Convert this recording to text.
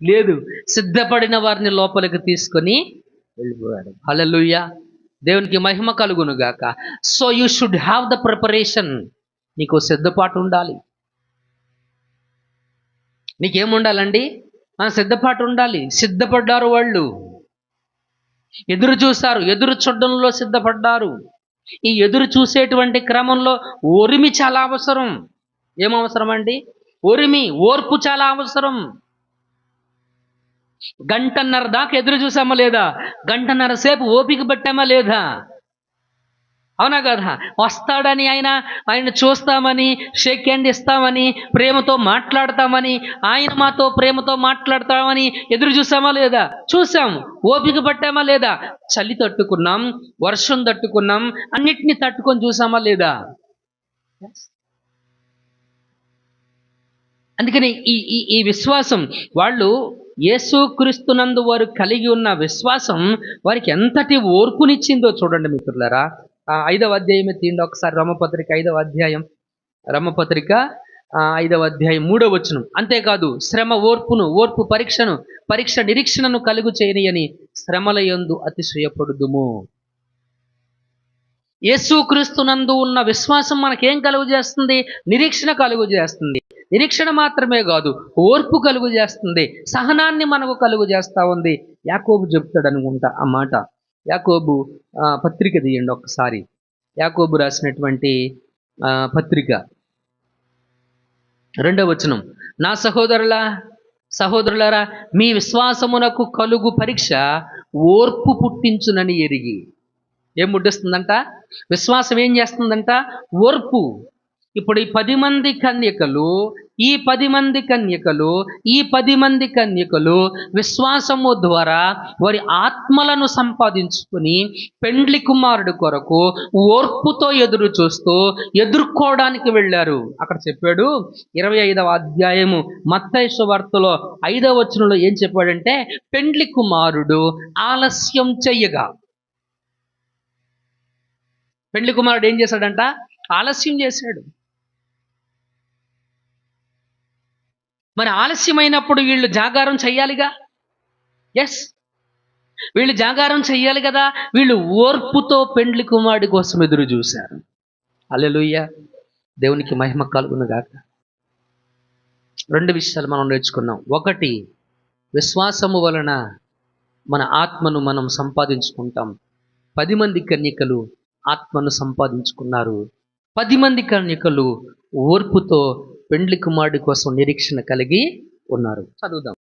లేదు, సిద్ధపడిన వారిని లోపలికి తీసుకొని వెళ్ళిపోయాడు. హల్లెలూయా, దేవునికి మహిమ కలుగును గాక. So you should have the preparation. నీకు సిద్ధపాటు ఉండాలి. నీకేముండాలండి? సిద్ధపాటు ఉండాలి. సిద్ధపడ్డారు వాళ్ళు, ఎదురు చూశారు, ఎదురు చూడడంలో సిద్ధపడ్డారు. ఈ ఎదురు చూసేటువంటి క్రమంలో ఒరిమి చాలా అవసరం. ఏమవసరం అండి? ఒరిమి, ఓర్పు చాలా అవసరం. గంటన్నర దాకా ఎదురు చూసామా లేదా? గంటన్నర సేపు ఓపిక పట్టామా లేదా? అవునా కదా? వస్తాడని ఆయన చూస్తామని, షేక్ హ్యాండ్ ఇస్తామని, ప్రేమతో మాట్లాడతామని, ఆయన మాతో ప్రేమతో మాట్లాడతామని ఎదురు చూసామా లేదా? చూసాం. ఓపిక పట్టామా లేదా? చలి తట్టుకున్నాం, వర్షం తట్టుకున్నాం, అన్నిటినీ తట్టుకొని చూసామా లేదా? అందుకని ఈ విశ్వాసం, వాళ్ళు యేసుక్రీస్తునందు వారు కలిగి ఉన్న విశ్వాసం వారికి ఎంతటి ఓర్పునిచ్చిందో చూడండి మిత్రులారా. 5వ అధ్యాయమే తీయండి ఒకసారి. రోమపత్రిక 5వ అధ్యాయం, రోమపత్రిక 5వ అధ్యాయం 3వ వచనం. అంతేకాదు, శ్రమ ఓర్పు పరీక్ష నిరీక్షణను కలుగు చేయనియని శ్రమల యందు అతిశయపడుదుము. యేసుక్రీస్తునందు ఉన్న విశ్వాసం మనకేం కలుగు చేస్తుంది? నిరీక్షణ కలుగు చేస్తుంది. నిరీక్షణ మాత్రమే కాదు, ఓర్పు కలుగు చేస్తుంది, సహనాన్ని మనకు కలుగు చేస్తా ఉంది. యాకోబు చెప్తాడు అనుకుంటా ఆ మాట. యాకోబు పత్రిక తీయండి ఒక్కసారి. యాకోబు రాసినటువంటి పత్రిక 2వ వచనం. నా సహోదరులారా, మీ విశ్వాసమునకు కలుగు పరీక్ష ఓర్పు పుట్టించునని ఎరిగి. ఏం పుట్టిస్తుందంట? విశ్వాసం ఏం చేస్తుందంట? ఓర్పు. ఇప్పుడు ఈ 10 మంది కన్యకలు విశ్వాసము ద్వారా వారి ఆత్మలను సంపాదించుకుని పెండ్లి కుమారుడు కొరకు ఓర్పుతో ఎదురు చూస్తూ ఎదుర్కోవడానికి వెళ్ళారు. అక్కడ చెప్పాడు 25వ అధ్యాయము మత్తయి సువార్తలో 5వ వచనంలో ఏం చెప్పాడంటే, పెండ్లి కుమారుడు ఆలస్యం చెయ్యగా. పెండ్లి కుమారుడు ఏం చేశాడంట? ఆలస్యం చేశాడు. మరి ఆలస్యమైనప్పుడు వీళ్ళు జాగారం చెయ్యాలిగా. ఎస్, వీళ్ళు జాగారం చెయ్యాలి కదా. వీళ్ళు ఓర్పుతో పెండ్లి కుమారుడి కోసం ఎదురు చూశారు. హల్లెలూయా, దేవునికి మహిమ కలుగును గాక. 2 విషయాలు మనం నేర్చుకున్నాం. 1, విశ్వాసము వలన మన ఆత్మను మనం సంపాదించుకుంటాం. 10 మంది కన్యకలు ఆత్మను సంపాదించుకున్నారు. 10 మంది కన్యకలు ఓర్పుతో పెండ్లి కుమారుడి కోసం నిరీక్షణ కలిగి ఉన్నారు. చదువుదాం.